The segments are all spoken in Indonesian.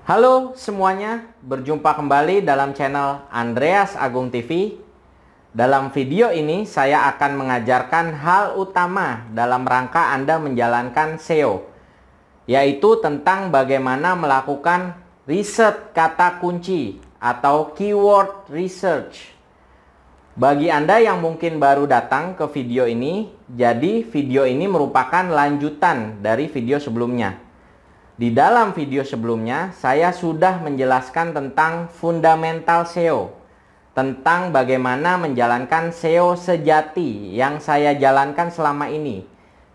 Halo semuanya, berjumpa kembali dalam channel Andreas Agung TV. Dalam video ini saya akan mengajarkan hal utama dalam rangka Anda menjalankan SEO, yaitu tentang bagaimana melakukan riset kata kunci atau keyword research. Bagi Anda yang mungkin baru datang ke video ini, jadi video ini merupakan lanjutan dari video sebelumnya. Di dalam video sebelumnya, saya sudah menjelaskan tentang fundamental SEO, tentang bagaimana menjalankan SEO sejati yang saya jalankan selama ini,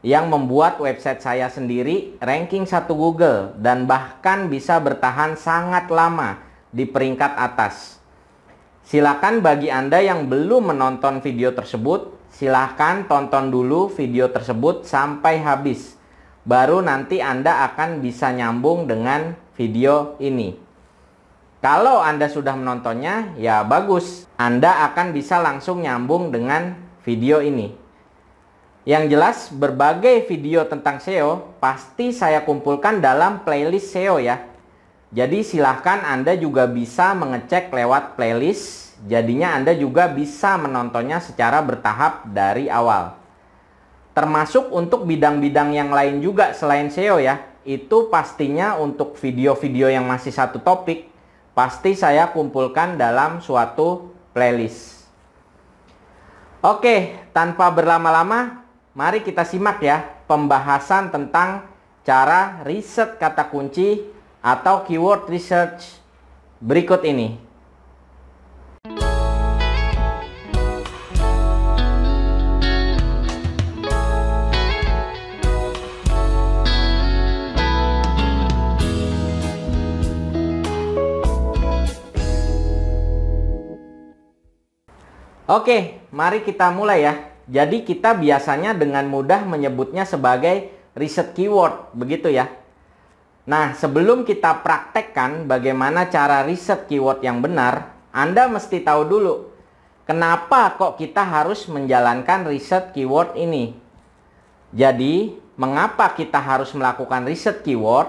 yang membuat website saya sendiri ranking 1 Google dan bahkan bisa bertahan sangat lama di peringkat atas. Silakan bagi Anda yang belum menonton video tersebut, silakan tonton dulu video tersebut sampai habis. Baru nanti Anda akan bisa nyambung dengan video ini. Kalau Anda sudah menontonnya, ya bagus. Anda akan bisa langsung nyambung dengan video ini. Yang jelas, berbagai video tentang SEO pasti saya kumpulkan dalam playlist SEO ya. Jadi silahkan Anda juga bisa mengecek lewat playlist. Jadinya Anda juga bisa menontonnya secara bertahap dari awal. Termasuk untuk bidang-bidang yang lain juga selain SEO ya. Itu pastinya untuk video-video yang masih satu topik, pasti saya kumpulkan dalam suatu playlist. Oke, tanpa berlama-lama, mari kita simak ya pembahasan tentang cara riset kata kunci atau keyword research berikut ini. Oke, mari kita mulai ya. Jadi kita biasanya dengan mudah menyebutnya sebagai riset keyword, begitu ya. Nah, sebelum kita praktekkan bagaimana cara riset keyword yang benar, Anda mesti tahu dulu, kenapa kok kita harus menjalankan riset keyword ini. Jadi, mengapa kita harus melakukan riset keyword?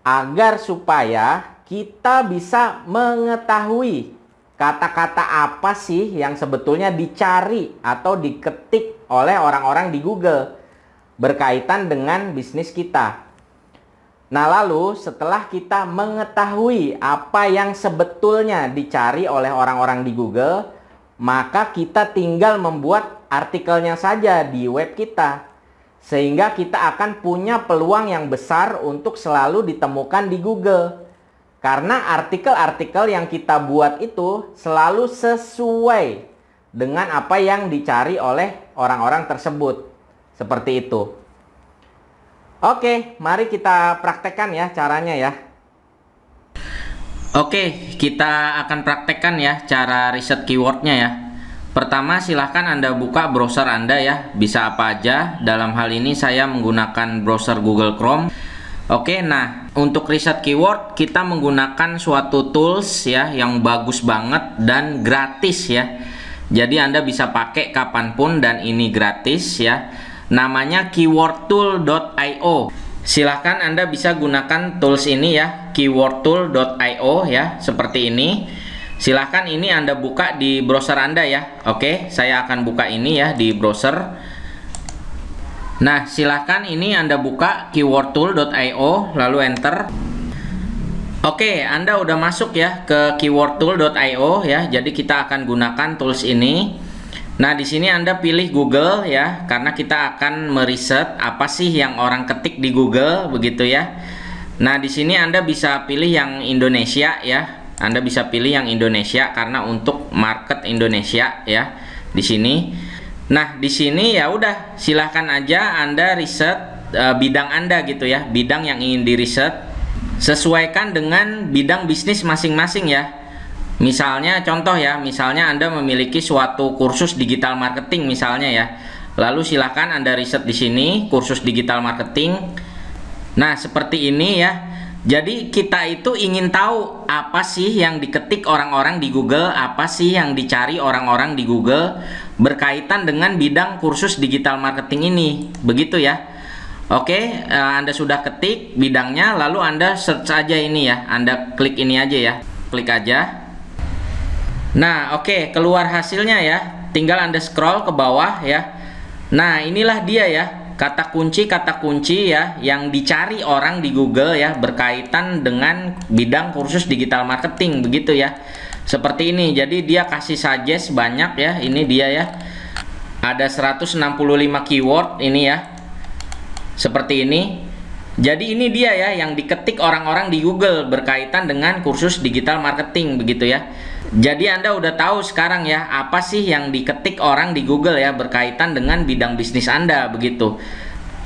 Agar supaya kita bisa mengetahui kata-kata apa sih yang sebetulnya dicari atau diketik oleh orang-orang di Google berkaitan dengan bisnis kita. Nah, lalu setelah kita mengetahui apa yang sebetulnya dicari oleh orang-orang di Google, maka kita tinggal membuat artikelnya saja di web kita. Sehingga kita akan punya peluang yang besar untuk selalu ditemukan di Google. Karena artikel-artikel yang kita buat itu selalu sesuai dengan apa yang dicari oleh orang-orang tersebut. Seperti itu. Oke, mari kita praktekkan ya caranya ya. Oke, kita akan praktekkan ya cara riset keywordnya ya. Pertama, silahkan Anda buka browser Anda ya. Bisa apa aja. Dalam hal ini saya menggunakan browser Google Chrome. Oke, nah untuk riset keyword kita menggunakan suatu tools ya yang bagus banget dan gratis ya. Jadi Anda bisa pakai kapanpun dan ini gratis ya. Namanya keywordtool.io. Silahkan Anda bisa gunakan tools ini ya, keywordtool.io ya, seperti ini. Silahkan ini Anda buka di browser Anda ya. Oke, saya akan buka ini ya di browser. Nah, silahkan ini Anda buka keywordtool.io lalu enter. Oke, Anda udah masuk ya ke keywordtool.io ya. Jadi kita akan gunakan tools ini. Nah, di sini Anda pilih Google ya, karena kita akan meriset apa sih yang orang ketik di Google begitu ya. Nah, di sini Anda bisa pilih yang Indonesia ya. Anda bisa pilih yang Indonesia karena untuk market Indonesia ya. Di sini. Nah, di sini ya udah silahkan aja Anda riset bidang Anda gitu ya, bidang yang ingin diriset. Sesuaikan dengan bidang bisnis masing-masing ya. Misalnya contoh ya, misalnya Anda memiliki suatu kursus digital marketing misalnya ya. Lalu silahkan Anda riset di sini kursus digital marketing. Nah, seperti ini ya. Jadi kita itu ingin tahu apa sih yang diketik orang-orang di Google, apa sih yang dicari orang-orang di Google berkaitan dengan bidang kursus digital marketing ini, begitu ya. Oke, Anda sudah ketik bidangnya, lalu Anda search aja ini ya. Anda klik ini aja ya. Klik aja. Nah, oke, keluar hasilnya ya. Tinggal Anda scroll ke bawah ya. Nah, inilah dia ya. Kata kunci ya yang dicari orang di Google ya, berkaitan dengan bidang kursus digital marketing, begitu ya. Seperti ini. Jadi dia kasih suggest banyak ya. Ini dia ya. Ada 165 keyword ini ya. Seperti ini. Jadi ini dia ya yang diketik orang-orang di Google berkaitan dengan kursus digital marketing, begitu ya. Jadi Anda udah tahu sekarang ya apa sih yang diketik orang di Google ya berkaitan dengan bidang bisnis Anda, begitu.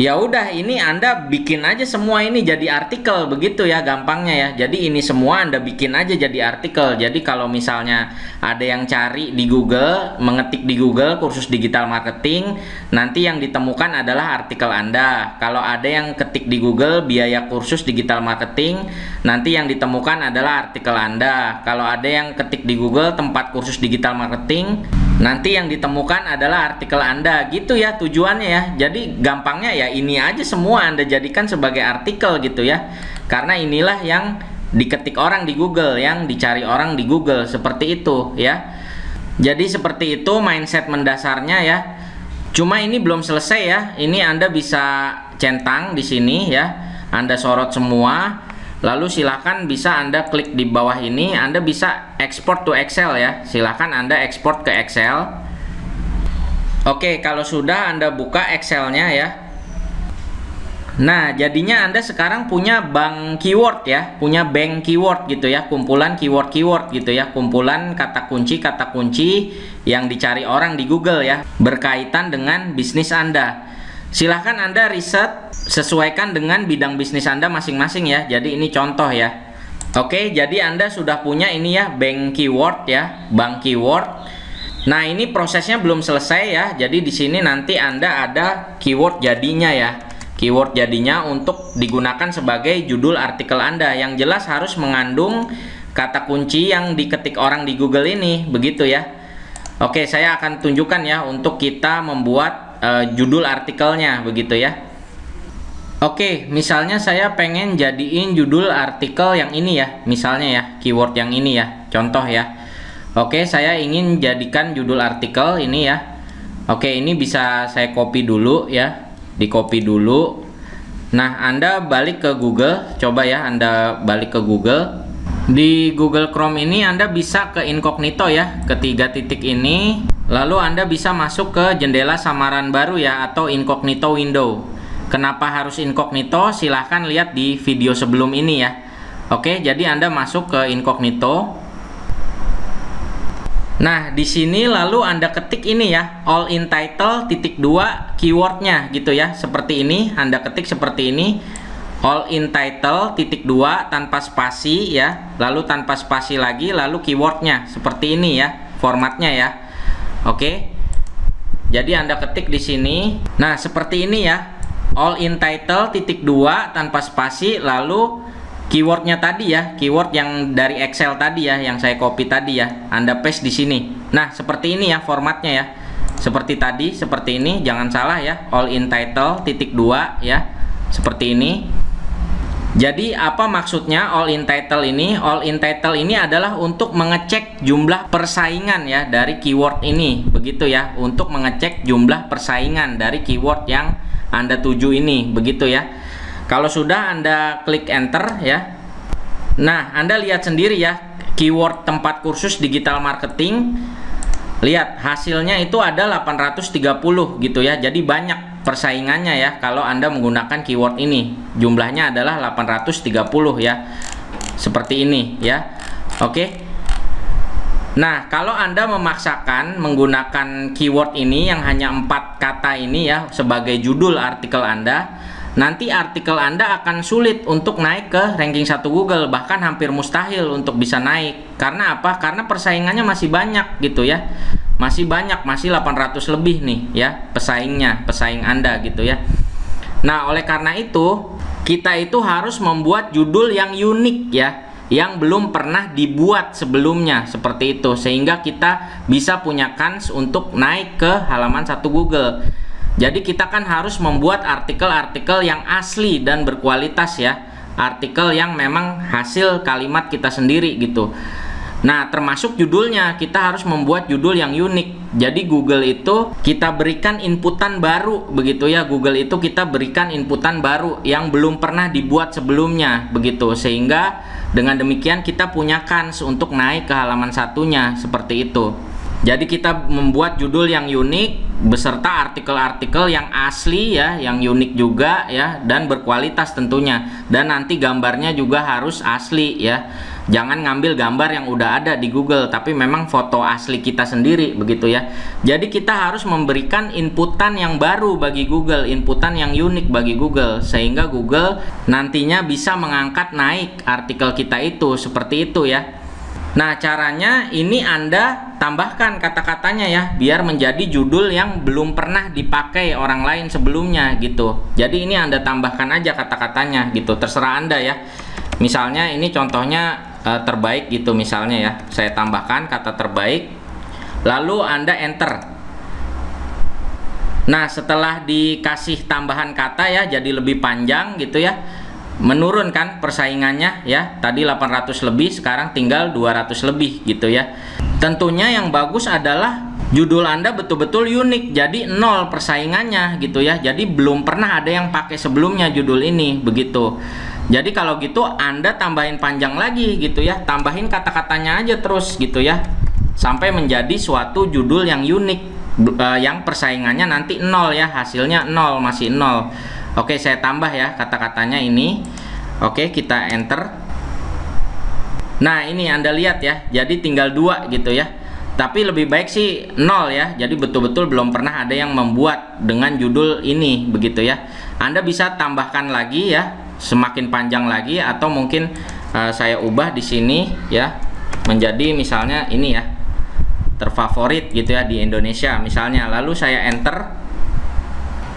Ya udah, ini Anda bikin aja semua ini jadi artikel, begitu ya gampangnya ya. Jadi ini semua Anda bikin aja jadi artikel. Jadi kalau misalnya ada yang cari di Google, mengetik di Google kursus digital marketing, nanti yang ditemukan adalah artikel Anda. Kalau ada yang ketik di Google biaya kursus digital marketing, nanti yang ditemukan adalah artikel Anda. Kalau ada yang ketik di Google tempat kursus digital marketing, nanti yang ditemukan adalah artikel Anda, gitu ya tujuannya ya. Jadi gampangnya ya ini aja semua Anda jadikan sebagai artikel gitu ya. Karena inilah yang diketik orang di Google, yang dicari orang di Google, seperti itu ya. Jadi seperti itu mindset mendasarnya ya. Cuma ini belum selesai ya. Ini Anda bisa centang di sini ya. Anda sorot semua. Lalu silahkan bisa Anda klik di bawah ini, Anda bisa export to Excel ya. Silahkan Anda export ke Excel. Oke, kalau sudah Anda buka Excelnya ya. Nah, jadinya Anda sekarang punya bank keyword ya, punya bank keyword gitu ya, kumpulan keyword-keyword gitu ya, kumpulan kata kunci yang dicari orang di Google ya, berkaitan dengan bisnis Anda. Silahkan Anda riset, sesuaikan dengan bidang bisnis Anda masing-masing ya. Jadi ini contoh ya. Oke, jadi Anda sudah punya ini ya, bank keyword ya, bank keyword. Nah, ini prosesnya belum selesai ya. Jadi di sini nanti Anda ada keyword jadinya ya. Keyword jadinya untuk digunakan sebagai judul artikel Anda, yang jelas harus mengandung kata kunci yang diketik orang di Google ini, begitu ya. Oke, saya akan tunjukkan ya untuk kita membuat judul artikelnya, begitu ya. Oke, misalnya saya pengen jadiin judul artikel yang ini ya, misalnya ya, keyword yang ini ya, contoh ya. Oke, saya ingin jadikan judul artikel ini ya. Oke, ini bisa saya copy dulu ya, di copy dulu. Nah, Anda balik ke Google, coba ya, Anda balik ke Google. Di Google Chrome ini Anda bisa ke incognito ya, ketiga titik ini. Lalu Anda bisa masuk ke jendela samaran baru ya, atau incognito window. Kenapa harus incognito? Silahkan lihat di video sebelum ini ya. Oke, jadi Anda masuk ke incognito. Nah, di sini lalu Anda ketik ini ya, all in title titik 2 keywordnya gitu ya. Seperti ini, Anda ketik seperti ini. All in title titik 2 tanpa spasi ya, lalu tanpa spasi lagi, lalu keywordnya seperti ini ya, formatnya ya. Oke, jadi Anda ketik di sini. Nah, seperti ini ya, all in title titik 2 tanpa spasi, lalu keywordnya tadi ya, keyword yang dari Excel tadi ya, yang saya copy tadi ya, Anda paste di sini. Nah, seperti ini ya formatnya ya, seperti tadi, seperti ini, jangan salah ya, all in title titik 2 ya, seperti ini. Jadi apa maksudnya all in title ini? All in title ini adalah untuk mengecek jumlah persaingan ya dari keyword ini, begitu ya, untuk mengecek jumlah persaingan dari keyword yang Anda tuju ini, begitu ya. Kalau sudah Anda klik enter ya. Nah, Anda lihat sendiri ya, keyword tempat kursus digital marketing. Lihat hasilnya itu ada 830 gitu ya. Jadi banyak persaingannya ya kalau Anda menggunakan keyword ini. Jumlahnya adalah 830 ya. Seperti ini ya. Oke. Nah, kalau Anda memaksakan menggunakan keyword ini yang hanya 4 kata ini ya sebagai judul artikel Anda, nanti artikel Anda akan sulit untuk naik ke ranking 1 Google, bahkan hampir mustahil untuk bisa naik. Karena apa? Karena persaingannya masih banyak gitu ya. Masih banyak, masih 800 lebih nih ya pesaingnya, pesaing Anda gitu ya. Nah, oleh karena itu kita itu harus membuat judul yang unik ya, yang belum pernah dibuat sebelumnya, seperti itu, sehingga kita bisa punya kans untuk naik ke halaman 1 Google. Jadi kita kan harus membuat artikel-artikel yang asli dan berkualitas ya. Artikel yang memang hasil kalimat kita sendiri gitu. Nah, termasuk judulnya, kita harus membuat judul yang unik. Jadi Google itu kita berikan inputan baru begitu ya. Google itu kita berikan inputan baru yang belum pernah dibuat sebelumnya begitu. Sehingga dengan demikian kita punya kans untuk naik ke halaman satunya seperti itu. Jadi kita membuat judul yang unik beserta artikel-artikel yang asli ya, yang unik juga ya, dan berkualitas tentunya. Dan nanti gambarnya juga harus asli ya. Jangan ngambil gambar yang udah ada di Google, tapi memang foto asli kita sendiri begitu ya. Jadi kita harus memberikan inputan yang baru bagi Google, inputan yang unik bagi Google, sehingga Google nantinya bisa mengangkat naik artikel kita itu, seperti itu ya. Nah, caranya ini Anda tambahkan kata-katanya ya, biar menjadi judul yang belum pernah dipakai orang lain sebelumnya gitu. Jadi ini Anda tambahkan aja kata-katanya gitu, terserah Anda ya. Misalnya ini contohnya terbaik gitu misalnya ya. Saya tambahkan kata terbaik, lalu Anda enter. Nah, setelah dikasih tambahan kata ya, jadi lebih panjang gitu ya. Menurun kan persaingannya ya, tadi 800 lebih, sekarang tinggal 200 lebih gitu ya. Tentunya yang bagus adalah judul Anda betul-betul unik, jadi 0 persaingannya gitu ya. Jadi belum pernah ada yang pakai sebelumnya judul ini begitu. Jadi kalau gitu Anda tambahin panjang lagi gitu ya, tambahin kata-katanya aja terus gitu ya, sampai menjadi suatu judul yang unik, yang persaingannya nanti 0 ya, hasilnya 0, masih 0. Oke, saya tambah ya kata-katanya ini. Oke, kita enter. Nah, ini Anda lihat ya, jadi tinggal 2 gitu ya. Tapi lebih baik sih 0 ya. Jadi betul-betul belum pernah ada yang membuat dengan judul ini begitu ya. Anda bisa tambahkan lagi ya, semakin panjang lagi, atau mungkin saya ubah di sini ya menjadi misalnya ini ya, terfavorit gitu ya di Indonesia misalnya. Lalu saya enter.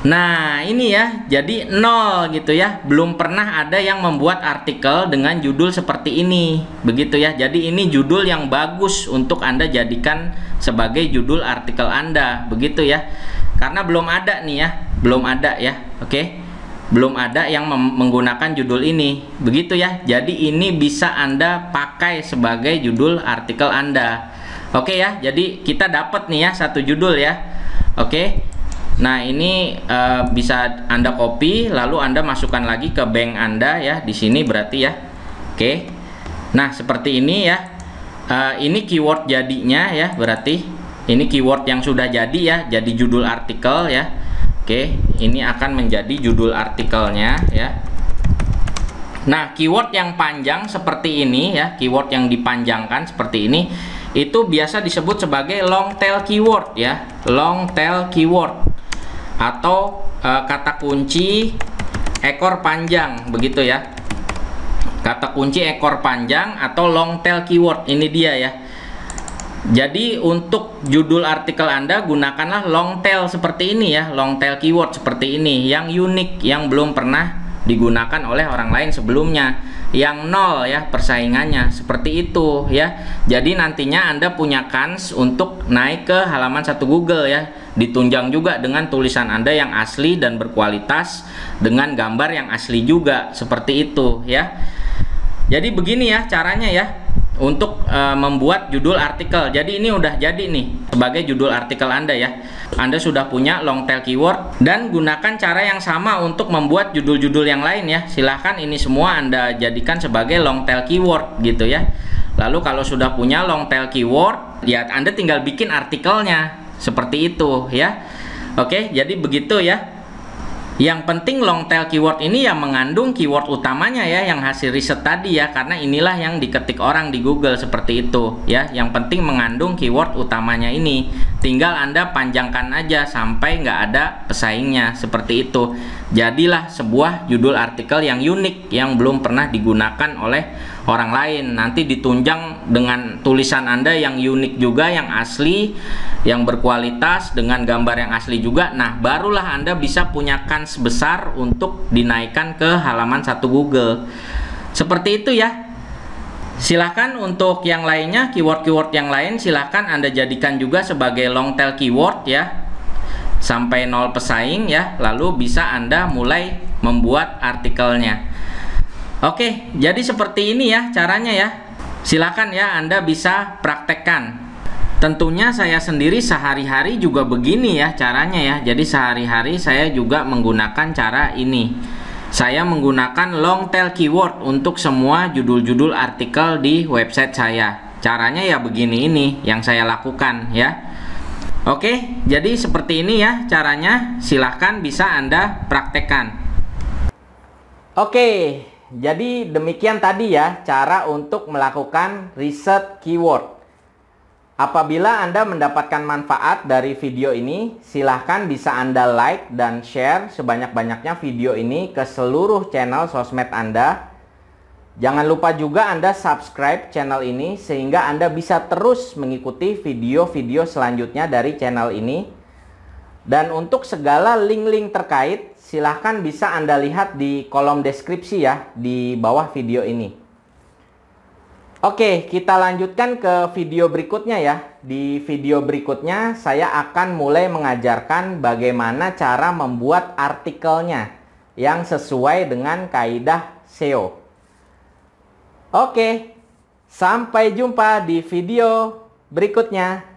Nah, ini ya, jadi 0 gitu ya. Belum pernah ada yang membuat artikel dengan judul seperti ini begitu ya. Jadi ini judul yang bagus untuk Anda jadikan sebagai judul artikel Anda begitu ya. Karena belum ada nih ya, belum ada ya. Oke, belum ada yang menggunakan judul ini begitu ya. Jadi ini bisa Anda pakai sebagai judul artikel Anda. Oke ya, jadi kita dapat nih ya satu judul ya. Oke. Nah, ini bisa Anda copy, lalu Anda masukkan lagi ke bank Anda ya, di sini berarti ya. Oke. Nah, seperti ini ya. Ini keyword jadinya ya, berarti ini keyword yang sudah jadi ya, jadi judul artikel ya. Oke, ini akan menjadi judul artikelnya ya. Nah, keyword yang panjang seperti ini ya, keyword yang dipanjangkan seperti ini, itu biasa disebut sebagai long tail keyword ya, long tail keyword, atau kata kunci ekor panjang begitu ya. Kata kunci ekor panjang atau long tail keyword, ini dia ya. Jadi untuk judul artikel Anda gunakanlah long tail seperti ini ya, long tail keyword seperti ini, yang unik, yang belum pernah digunakan oleh orang lain sebelumnya, yang 0 ya persaingannya, seperti itu ya. Jadi nantinya Anda punya kans untuk naik ke halaman 1 Google ya, ditunjang juga dengan tulisan Anda yang asli dan berkualitas, dengan gambar yang asli juga, seperti itu ya. Jadi begini ya caranya ya untuk membuat judul artikel. Jadi ini udah jadi nih sebagai judul artikel Anda ya. Anda sudah punya long tail keyword, dan gunakan cara yang sama untuk membuat judul-judul yang lain ya. Silahkan ini semua Anda jadikan sebagai long tail keyword gitu ya. Lalu kalau sudah punya long tail keyword ya, Anda tinggal bikin artikelnya seperti itu ya. Oke, jadi begitu ya. Yang penting long tail keyword ini yang mengandung keyword utamanya ya, yang hasil riset tadi ya, karena inilah yang diketik orang di Google seperti itu ya. Yang penting mengandung keyword utamanya ini, tinggal Anda panjangkan aja sampai nggak ada pesaingnya, seperti itu. Jadilah sebuah judul artikel yang unik, yang belum pernah digunakan oleh orang lain. Nanti ditunjang dengan tulisan Anda yang unik juga, yang asli, yang berkualitas, dengan gambar yang asli juga. Nah, barulah Anda bisa punya kans besar untuk dinaikkan ke halaman 1 Google. Seperti itu ya. Silahkan untuk yang lainnya, keyword-keyword yang lain silahkan Anda jadikan juga sebagai long tail keyword ya. sampai 0 pesaing ya, lalu bisa Anda mulai membuat artikelnya. Oke, jadi seperti ini ya caranya ya. Silakan ya Anda bisa praktekkan. Tentunya saya sendiri sehari-hari juga begini ya caranya ya. Jadi sehari-hari saya juga menggunakan cara ini. Saya menggunakan long tail keyword untuk semua judul-judul artikel di website saya. Caranya ya begini ini yang saya lakukan ya. Oke, jadi seperti ini ya caranya. Silahkan bisa Anda praktekkan. Oke, jadi demikian tadi ya cara untuk melakukan riset keyword. Apabila Anda mendapatkan manfaat dari video ini, silahkan bisa Anda like dan share sebanyak-banyaknya video ini ke seluruh channel sosmed Anda. Jangan lupa juga Anda subscribe channel ini sehingga Anda bisa terus mengikuti video-video selanjutnya dari channel ini. Dan untuk segala link-link terkait, silahkan bisa Anda lihat di kolom deskripsi ya, di bawah video ini. Oke, kita lanjutkan ke video berikutnya ya. Di video berikutnya, saya akan mulai mengajarkan bagaimana cara membuat artikelnya yang sesuai dengan kaidah SEO. Oke, sampai jumpa di video berikutnya.